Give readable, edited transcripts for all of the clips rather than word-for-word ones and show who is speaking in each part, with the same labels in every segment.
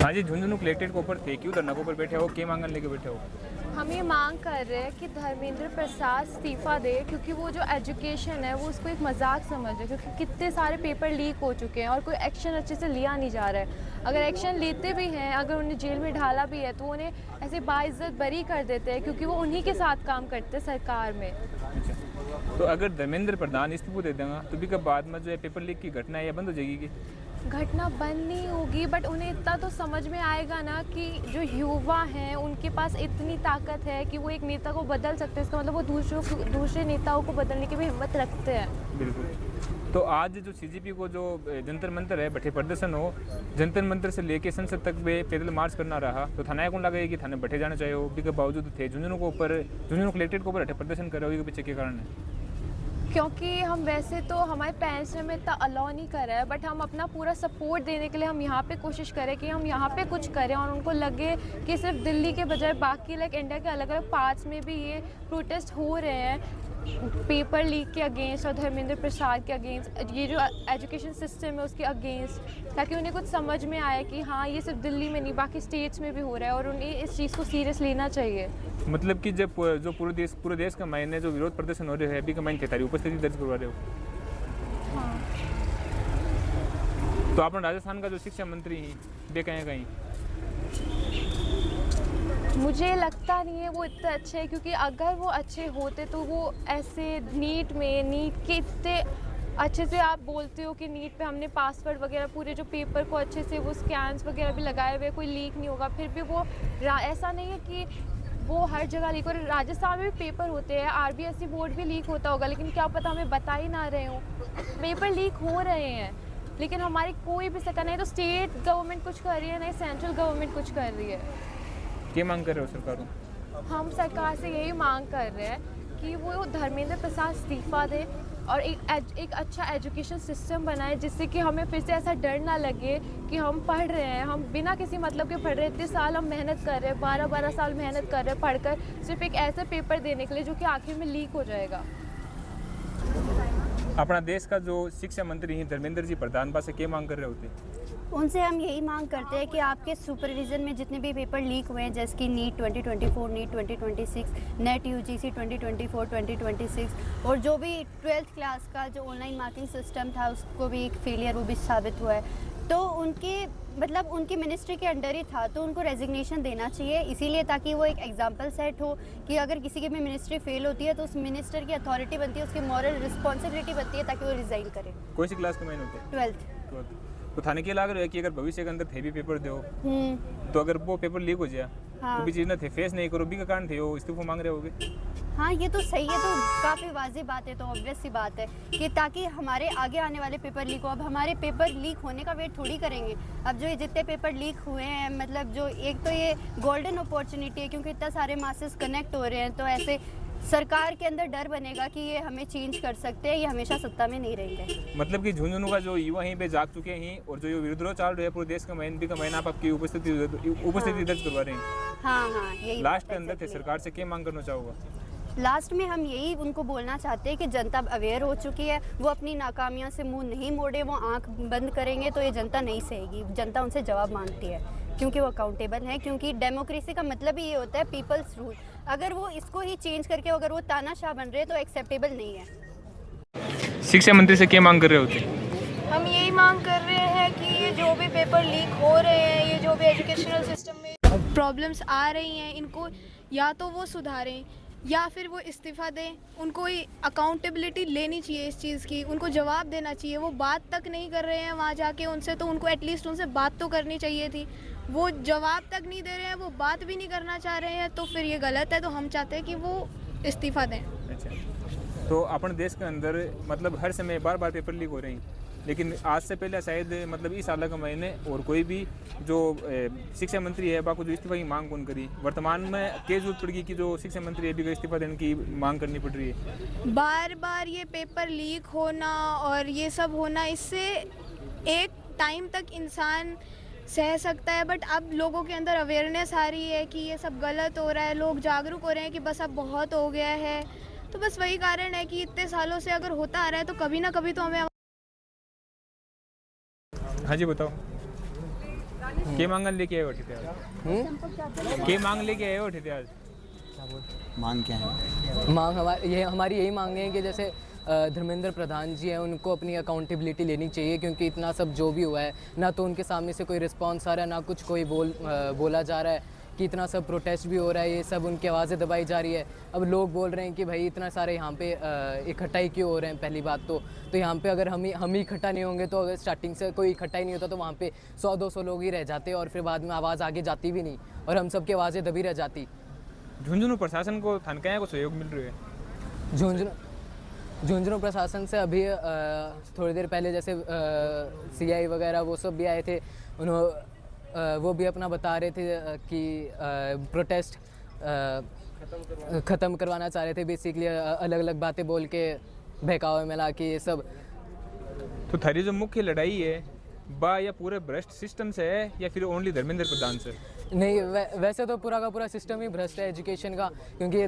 Speaker 1: हाँ जी, झुंझुनू कलेक्ट्रेट के ऊपर थे, क्यों धरना के ऊपर बैठे हो, क्या मांगन लेके बैठे हो?
Speaker 2: हम ये मांग कर रहे हैं कि धर्मेंद्र प्रसाद इस्तीफ़ा दे, क्योंकि वो जो एजुकेशन है वो उसको एक मजाक समझ है, क्योंकि कितने सारे पेपर लीक हो चुके हैं और कोई एक्शन अच्छे से लिया नहीं जा रहा है। अगर एक्शन लेते भी हैं, अगर उन्हें जेल में डाला भी है तो उन्हें ऐसे बाइज्जत बरी कर देते हैं, क्योंकि वो उन्हीं के साथ काम करते हैं सरकार में।
Speaker 1: अच्छा, तो अगर धर्मेंद्र प्रधान इस्तीफा दे देगा तो भी कब बाद में जो है पेपर लीक की घटना है ये बंद हो जाएगी कि?
Speaker 2: घटना बंद नहीं होगी, बट उन्हें इतना तो समझ में आएगा ना कि जो युवा हैं उनके पास इतनी ताकत है कि वो एक नेता को बदल सकते हैं। इसका मतलब वो दूसरे नेताओं को बदलने की भी हिम्मत रखते हैं।
Speaker 1: बिल्कुल। तो आज जो सीजीपी को जो जंतर मंतर है बैठे प्रदर्शन हो, जंतर मंतर से लेके संसद तक में पैदल मार्च करना रहा, तो थाना कौन लगे कि थाने बैठे जाना चाहिए हो, भी के बावजूद थे झुंझुनू के ऊपर, झुंझुनू कलेक्ट्रेट के ऊपर बैठे प्रदर्शन कर रहे हो, पीछे के कारण है?
Speaker 2: क्योंकि हम वैसे तो हमारे पेरेंट्स ने हमें इतना अलाउ नहीं करा है, बट हम अपना पूरा सपोर्ट देने के लिए हम यहाँ पे कोशिश करें कि हम यहाँ पे कुछ करें और उनको लगे कि सिर्फ दिल्ली के बजाय बाकी लाइक इंडिया के अलग अलग पार्ट्स में भी ये प्रोटेस्ट हो रहे हैं पेपर लीक के अगेंस्ट और धर्मेंद्र प्रसाद के अगेंस्ट, ये जो एजुकेशन सिस्टम है उसके अगेंस्ट, ताकि उन्हें कुछ समझ में आए कि हाँ ये सिर्फ दिल्ली में नहीं बाकी स्टेट्स में भी हो रहा है और उन्हें इस चीज़ को सीरियस लेना चाहिए।
Speaker 1: मतलब कि जब जो पूरे देश का मायने जो विरोध प्रदर्शन हो रहे हैं अभी का मायने तारी उपस्थिति दर्ज करवा रहे हो?
Speaker 2: हाँ।
Speaker 1: तो आप राजस्थान का जो शिक्षा मंत्री हैं वे कहीं
Speaker 2: मुझे लगता नहीं है वो इतने अच्छे हैं, क्योंकि अगर वो अच्छे होते तो वो ऐसे नीट के इतने अच्छे से आप बोलते हो कि नीट पे हमने पासवर्ड वगैरह पूरे जो पेपर को अच्छे से वो स्कैन्स वगैरह भी लगाए हुए, कोई लीक नहीं होगा, फिर भी वो ऐसा नहीं है कि वो हर जगह लीक हो रहा है। राजस्थान में भी पेपर होते हैं, आरबीएसई बोर्ड भी लीक होता होगा, लेकिन क्या पता हमें बता ही ना रहे हो। पेपर लीक हो रहे हैं लेकिन हमारी कोई भी सरकार नहीं, तो स्टेट गवर्नमेंट कुछ कर रही है, नहीं सेंट्रल गवर्नमेंट कुछ कर रही है।
Speaker 1: क्या मांग कर रहे हो सरकार?
Speaker 2: हम सरकार से यही मांग कर रहे हैं कि वो धर्मेंद्र प्रसाद इस्तीफ़ा दे और एक अच्छा एजुकेशन सिस्टम बनाए, जिससे कि हमें फिर से ऐसा डर ना लगे कि हम पढ़ रहे हैं, हम बिना किसी मतलब के पढ़ रहे हैं। इतने साल हम मेहनत कर रहे हैं, 12-12 साल मेहनत कर रहे हैं पढ़कर, सिर्फ एक ऐसे पेपर देने के लिए जो कि आखिर में लीक हो जाएगा।
Speaker 1: अपना देश का जो शिक्षा मंत्री हैं धर्मेंद्र जी प्रधान पास से क्या मांग कर रहे होते?
Speaker 3: उनसे हम यही मांग करते हैं कि आपके सुपरविज़न में जितने भी पेपर लीक हुए हैं, जैसे कि नीट 2024, नीट 2026, नेट यूजीसी 2024, 2026 और जो भी 12th क्लास का जो ऑनलाइन मार्किंग सिस्टम था उसको भी एक फेलियर वो भी साबित हुआ है, तो उनकी मिनिस्ट्री के अंडर ही था, तो उनको रेजिग्नेशन देना चाहिए, इसीलिए ताकि वो एक एग्जांपल सेट हो कि अगर किसी की भी मिनिस्ट्री फेल होती है तो उस मिनिस्टर की अथॉरिटी बनती है, उसकी मॉरल रिस्पॉन्सिबिलिटी बनती है ताकि वो रिज़ाइन करे।
Speaker 1: कौन सी क्लास के मायने होते?
Speaker 3: 12th।
Speaker 1: तो थाने के लग रहा है कि अगर भविष्य के अंदर थे भी पेपर दो तो अगर वो पेपर लीक हो जाए तो भी चीज़ ना थे फेस नहीं करो भी का कारण थे वो इस्तीफा मांग रहे होगे।
Speaker 3: हाँ ये तो सही है, तो काफ़ी वाजिब बात है, तो ऑब्वियस सी बात है कि ताकि हमारे आगे आने वाले पेपर लीक हो। अब हमारे पेपर लीक होने का वेट थोड़ी करेंगे, अब जो ये जितने पेपर लीक हुए हैं मतलब जो एक तो ये गोल्डन अपॉर्चुनिटी है क्योंकि इतना सारे मासेस कनेक्ट हो रहे हैं, तो ऐसे सरकार के अंदर डर बनेगा कि ये हमें चेंज कर सकते हैं, ये हमेशा सत्ता में नहीं रहेंगे।
Speaker 1: मतलब कि झुंझुनू का जो युवा यहीं पे जाग चुके हैं और जो ये विद्रोह चल रहे हैं पूरे देश का महीना आप आपकी उपस्थिति दर्ज करवा रहे हैं।
Speaker 3: हाँ यही
Speaker 1: लास्ट के अंदर थे सरकार से क्या मांग करना चाहोगा?
Speaker 3: लास्ट में हम यही उनको बोलना चाहते हैं कि जनता अब अवेयर हो चुकी है, वो अपनी नाकामियों से मुंह नहीं मोड़े, वो आंख बंद करेंगे तो ये जनता नहीं सहेगी, जनता उनसे जवाब मांगती है क्योंकि वो अकाउंटेबल है, क्योंकि डेमोक्रेसी का मतलब ही ये होता है पीपल्स रूल। अगर वो इसको ही चेंज करके अगर वो तानाशाह बन रहे हैं तो एक्सेप्टेबल नहीं है।
Speaker 1: शिक्षा मंत्री से क्या मांग कर रहे होते?
Speaker 2: हम यही मांग कर रहे हैं कि ये जो भी पेपर लीक हो रहे हैं, ये जो भी एजुकेशनल सिस्टम में प्रॉब्लम्स आ रही हैं, इनको या तो वो सुधारें या फिर वो इस्तीफ़ा दें। उनको अकाउंटेबिलिटी लेनी चाहिए इस चीज़ की, उनको जवाब देना चाहिए। वो बात तक नहीं कर रहे हैं वहाँ जाके उनसे, तो उनको एटलीस्ट उनसे बात तो करनी चाहिए थी। वो जवाब तक नहीं दे रहे हैं, वो बात भी नहीं करना चाह रहे हैं, तो फिर ये गलत है। तो हम चाहते हैं कि वो इस्तीफ़ा दें।
Speaker 1: अच्छा, तो अपने देश के अंदर मतलब हर समय बार पेपर लीक हो रहे हैं, लेकिन आज से पहले शायद मतलब इस साल का महीने और कोई भी जो शिक्षा मंत्री है बाको जो इस्तीफा की मांग कौन करी, वर्तमान में क्या जरूरत पड़ेगी कि जो शिक्षा मंत्री है भी इस्तीफा देने की मांग करनी पड़ रही है?
Speaker 2: बार बार ये पेपर लीक होना और ये सब होना, इससे एक टाइम तक इंसान सह सकता है, बट अब लोगों के अंदर अवेयरनेस आ रही है कि ये सब गलत हो रहा है, लोग जागरूक हो रहे हैं कि बस अब बहुत हो गया है। तो बस वही कारण है कि इतने सालों से अगर होता आ रहा है तो कभी ना कभी तो हमें।
Speaker 1: हाँ जी बताओ। के मांगन लेके आए उठे थे आज? के मांग लेके आए उठे थे आज?
Speaker 4: मांग क्या है?
Speaker 5: मांग हमारी यही मांग है कि जैसे धर्मेंद्र प्रधान जी हैं, उनको अपनी अकाउंटेबिलिटी लेनी चाहिए, क्योंकि इतना सब जो भी हुआ है ना तो उनके सामने से कोई रिस्पांस आ रहा है, ना कुछ कोई बोला जा रहा है कि इतना सब प्रोटेस्ट भी हो रहा है, ये सब उनकी आवाज़ें दबाई जा रही है। अब लोग बोल रहे हैं कि भाई इतना सारे यहाँ पे इकट्ठा ही क्यों हो रहे हैं। पहली बात तो यहाँ पे अगर हम ही इकट्ठा नहीं होंगे तो अगर स्टार्टिंग से कोई इकट्ठा ही नहीं होता तो वहाँ पे 100-200 लोग ही रह जाते और फिर बाद में आवाज़ आगे जाती भी नहीं और हम सब की आवाज़ें दबी रह जाती।
Speaker 1: झुंझुनू प्रशासन को थानकाया को सहयोग मिल रहा है?
Speaker 5: झुंझुनू प्रशासन से अभी थोड़ी देर पहले जैसे CI वगैरह वो सब भी आए थे, वो भी अपना बता रहे थे कि प्रोटेस्ट ख़त्म करवाना चाह रहे थे, बेसिकली अलग अलग बातें बोल के बहकावे में ला के ये सब।
Speaker 1: तो थारी जो मुख्य लड़ाई है बा या पूरे भ्रष्ट सिस्टम से है या फिर ओनली धर्मेंद्र प्रधान से?
Speaker 5: नहीं, वैसे तो पूरा का पूरा सिस्टम ही भ्रष्ट है एजुकेशन का, क्योंकि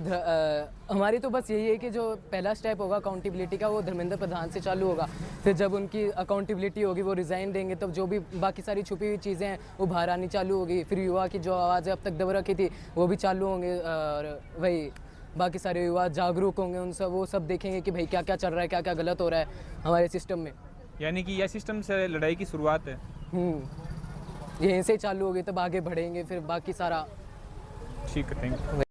Speaker 5: हमारी तो बस यही है कि जो पहला स्टेप होगा अकाउंटेबिलिटी का वो धर्मेंद्र प्रधान से चालू होगा। फिर जब उनकी अकाउंटेबिलिटी होगी, वो रिज़ाइन देंगे, तब जो भी बाकी सारी छुपी हुई चीज़ें हैं वो बाहर आनी चालू होगी। फिर युवा की जो आवाज़ें अब तक दब रखी थी वो भी चालू होंगे और वही बाकी सारे युवा जागरूक होंगे, उन सब वो सब देखेंगे कि भाई क्या क्या चल रहा है, क्या क्या गलत हो रहा है हमारे सिस्टम में।
Speaker 1: यानी कि यह सिस्टम से लड़ाई की शुरुआत है।
Speaker 5: यहीं से चालू होगी तब आगे बढ़ेंगे, फिर बाकी सारा
Speaker 1: ठीक है। Thank you.